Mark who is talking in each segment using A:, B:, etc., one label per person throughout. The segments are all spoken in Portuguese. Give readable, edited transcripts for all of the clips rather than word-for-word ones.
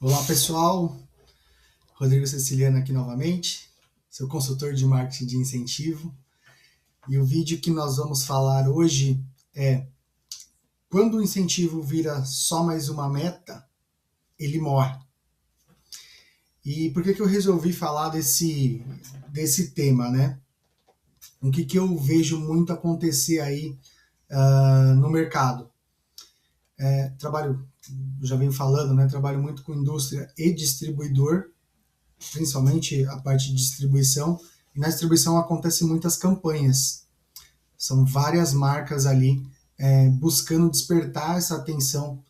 A: Olá pessoal, Rodrigo Ceciliano aqui novamente, seu consultor de marketing de incentivo. E o vídeo que nós vamos falar hoje é: quando o incentivo vira só mais uma meta, ele morre. E por que eu resolvi falar desse tema, né? O que eu vejo muito acontecer aí no mercado? Trabalho, já venho falando, né? Trabalho muito com indústria e distribuidor, principalmente a parte de distribuição, e na distribuição acontecem muitas campanhas. São várias marcas ali buscando despertar essa atenção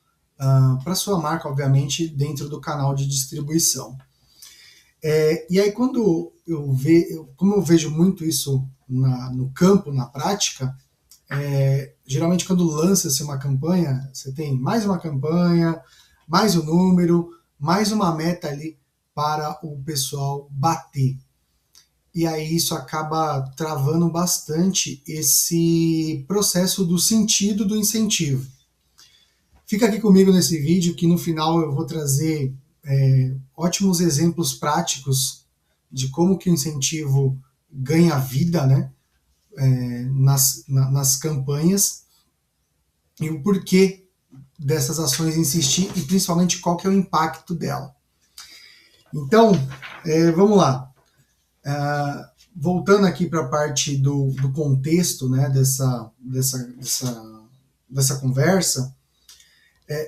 A: para sua marca, obviamente, dentro do canal de distribuição. E aí, como eu vejo muito isso no campo, na prática, geralmente quando lança-se uma campanha, você tem mais uma campanha, mais um número, mais uma meta ali para o pessoal bater. E aí isso acaba travando bastante esse processo do sentido do incentivo. Fica aqui comigo nesse vídeo que no final eu vou trazer ótimos exemplos práticos de como que o incentivo ganha vida, né, nas campanhas, e o porquê dessas ações insistir e principalmente qual que é o impacto dela. Então, vamos lá. Voltando aqui para a parte do contexto, né, dessa conversa,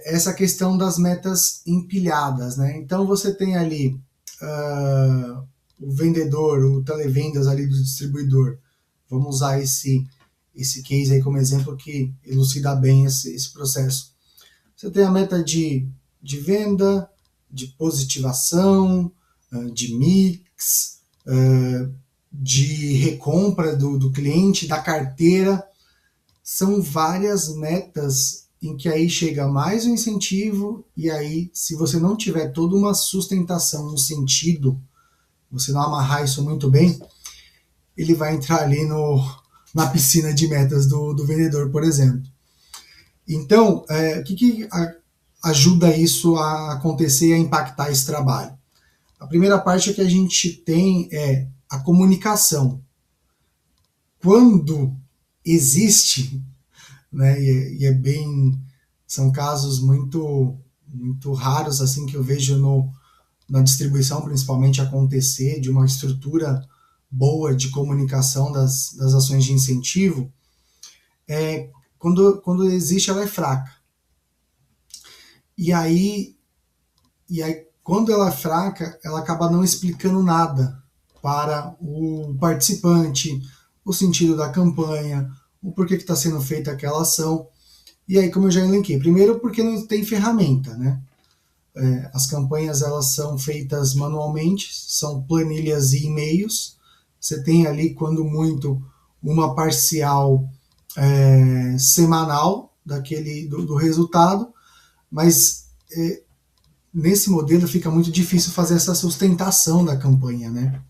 A: essa questão das metas empilhadas, né? Então você tem ali o vendedor, o televendas ali do distribuidor. Vamos usar esse case aí como exemplo que elucida bem esse processo. Você tem a meta de venda, de positivação, de mix, de recompra do cliente, da carteira. São várias metas em que aí chega mais um incentivo, e aí, se você não tiver toda uma sustentação no sentido, você não amarrar isso muito bem, ele vai entrar ali na piscina de metas do vendedor, por exemplo. Então, o que ajuda isso a acontecer e a impactar esse trabalho? A primeira parte que a gente tem é a comunicação. Quando existe, né, e é bem, são casos muito raros assim que eu vejo na distribuição, principalmente, acontecer, de uma estrutura boa de comunicação das ações de incentivo, quando existe, ela é fraca. E aí, quando ela é fraca, ela acaba não explicando nada para o participante, o sentido da campanha, o porquê que está sendo feita aquela ação. E aí, como eu já elenquei, primeiro porque não tem ferramenta, né? As campanhas elas são feitas manualmente, são planilhas e e-mails. Você tem ali, quando muito, uma parcial semanal do resultado, mas nesse modelo fica muito difícil fazer essa sustentação da campanha, né?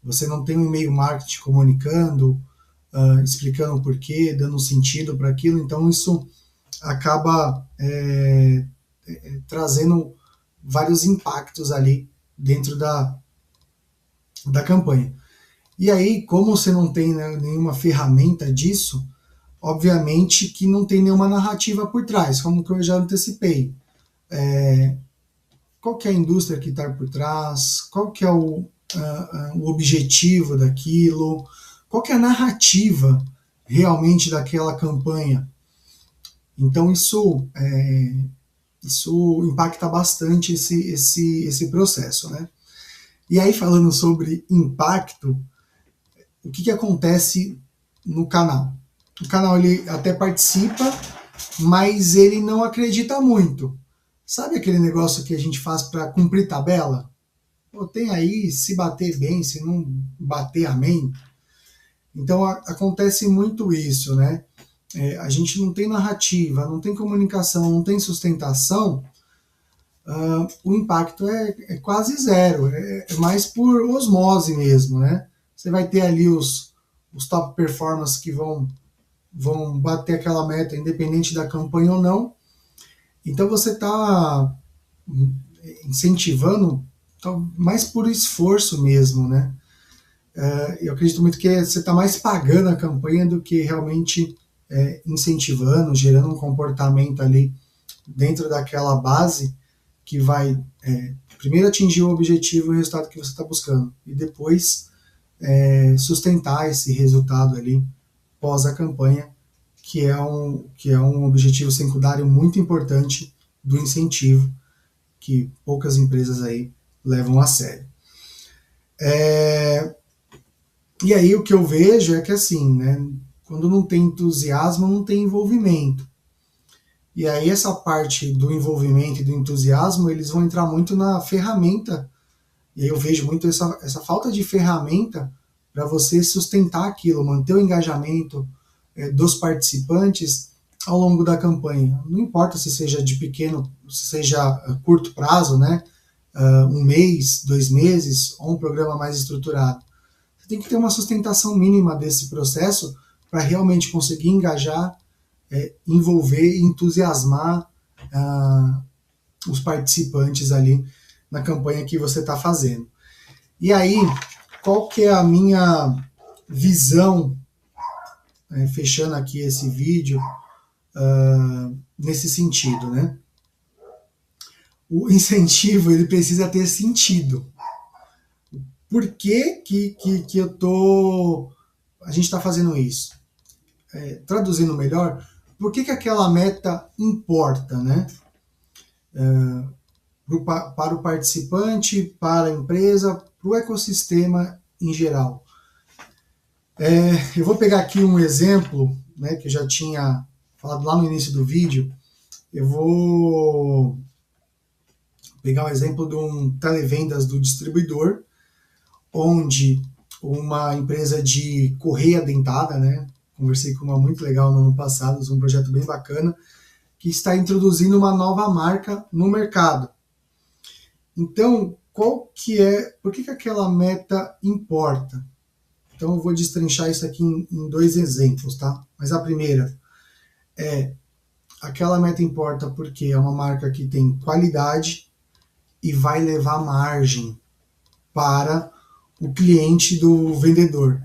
A: Você não tem um e-mail marketing comunicando, explicando o porquê, dando sentido para aquilo, então isso acaba trazendo vários impactos ali dentro da campanha. E aí, como você não tem, né, nenhuma ferramenta disso, obviamente que não tem nenhuma narrativa por trás, como que eu já antecipei. Qual que é a indústria que está por trás? Qual que é o objetivo daquilo? Qual que é a narrativa realmente daquela campanha? Então isso impacta bastante esse processo, né? E aí, falando sobre impacto, o que acontece no canal? O canal ele até participa, mas ele não acredita muito. Sabe aquele negócio que a gente faz para cumprir tabela? Pô, tem aí, se bater bem, se não bater, amém. Então acontece muito isso, né? A gente não tem narrativa, não tem comunicação, não tem sustentação, o impacto é quase zero, é mais por osmose mesmo, né? Você vai ter ali os top performers que vão bater aquela meta, independente da campanha ou não. Então você está incentivando mais por esforço mesmo, né? Eu acredito muito que você está mais pagando a campanha do que realmente incentivando, gerando um comportamento ali dentro daquela base que vai primeiro atingir o objetivo e o resultado que você está buscando e depois sustentar esse resultado ali pós a campanha, que é um objetivo secundário muito importante do incentivo que poucas empresas aí levam a sério. E aí o que eu vejo é que assim, né, quando não tem entusiasmo, não tem envolvimento. E aí essa parte do envolvimento e do entusiasmo, eles vão entrar muito na ferramenta, e aí eu vejo muito essa falta de ferramenta para você sustentar aquilo, manter o engajamento dos participantes ao longo da campanha. Não importa se seja de pequeno, se seja curto prazo, né, um mês, 2 meses, ou um programa mais estruturado. Você tem que ter uma sustentação mínima desse processo para realmente conseguir engajar, envolver, entusiasmar os participantes ali na campanha que você está fazendo. E aí, qual que é a minha visão, fechando aqui esse vídeo, nesse sentido, né? O incentivo, ele precisa ter sentido. Por que a gente está fazendo isso? Traduzindo melhor, por que aquela meta importa, né? Para o participante, para a empresa, para o ecossistema em geral. Eu vou pegar aqui um exemplo, né, que eu já tinha falado lá no início do vídeo. Eu vou pegar o exemplo de um televendas do distribuidor, onde uma empresa de correia dentada, né, conversei com uma muito legal no ano passado, um projeto bem bacana, que está introduzindo uma nova marca no mercado. Então, por que aquela meta importa? Então, eu vou destrinchar isso aqui em 2 exemplos, tá? Mas a primeira aquela meta importa porque é uma marca que tem qualidade e vai levar margem para o cliente do vendedor.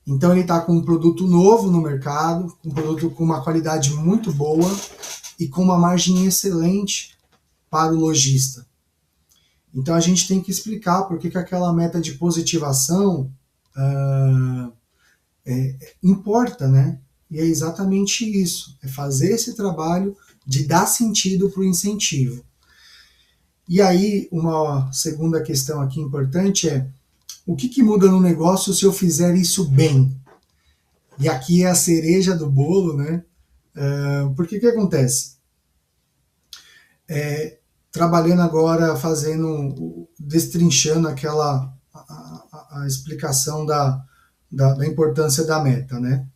A: Então ele está com um produto novo no mercado, um produto com uma qualidade muito boa e com uma margem excelente para o lojista. Então a gente tem que explicar por que aquela meta de positivação importa, né? E é exatamente isso, é fazer esse trabalho de dar sentido para o incentivo. E aí, uma segunda questão aqui importante é, o que muda no negócio se eu fizer isso bem? E aqui é a cereja do bolo, né? Porque que acontece? Trabalhando agora, destrinchando a explicação da importância da meta, né?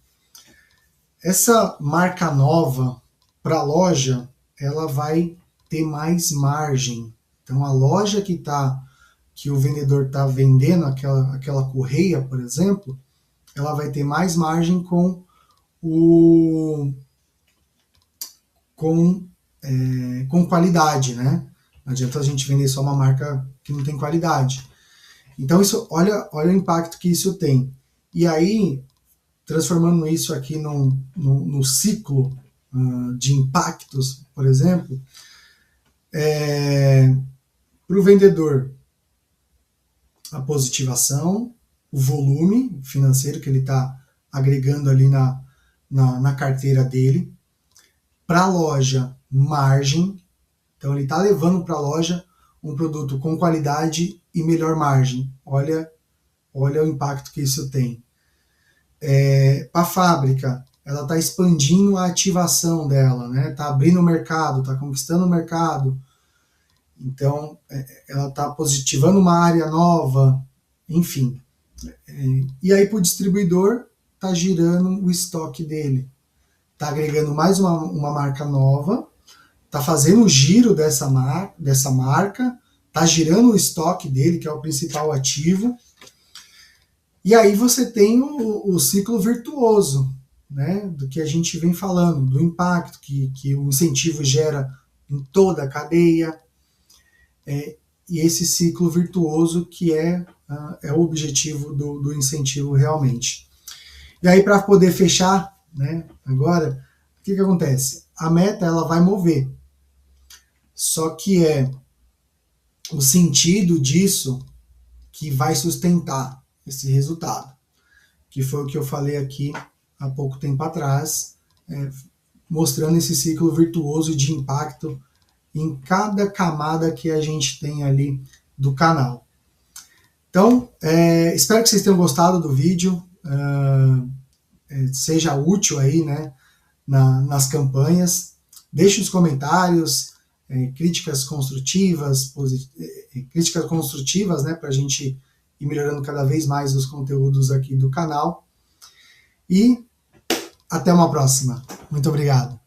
A: Essa marca nova para a loja, ela vai ter mais margem. Então, a loja que o vendedor está vendendo, aquela correia, por exemplo, ela vai ter mais margem com qualidade, né? Não adianta a gente vender só uma marca que não tem qualidade. Então, olha o impacto que isso tem. E aí, transformando isso aqui no ciclo de impactos, por exemplo, para o vendedor, a positivação, o volume financeiro que ele está agregando ali na carteira dele. Para a loja, margem. Então, ele está levando para a loja um produto com qualidade e melhor margem. Olha o impacto que isso tem. Para a fábrica, ela está expandindo a ativação dela, né? Está abrindo o mercado, está conquistando o mercado. Então, ela está positivando uma área nova, enfim. E aí, para o distribuidor, está girando o estoque dele. Está agregando mais uma marca nova, está fazendo o giro dessa marca, está girando o estoque dele, que é o principal ativo. E aí você tem o ciclo virtuoso, né, do que a gente vem falando, do impacto que o incentivo gera em toda a cadeia. e esse ciclo virtuoso que é o objetivo do incentivo realmente. E aí, para poder fechar, né, agora, o que acontece? A meta ela vai mover, só que é o sentido disso que vai sustentar esse resultado, que foi o que eu falei aqui há pouco tempo atrás, mostrando esse ciclo virtuoso de impacto em cada camada que a gente tem ali do canal. Então, espero que vocês tenham gostado do vídeo, seja útil aí, né, nas campanhas. Deixe os comentários, críticas construtivas, né, para a gente ir melhorando cada vez mais os conteúdos aqui do canal. E até uma próxima. Muito obrigado.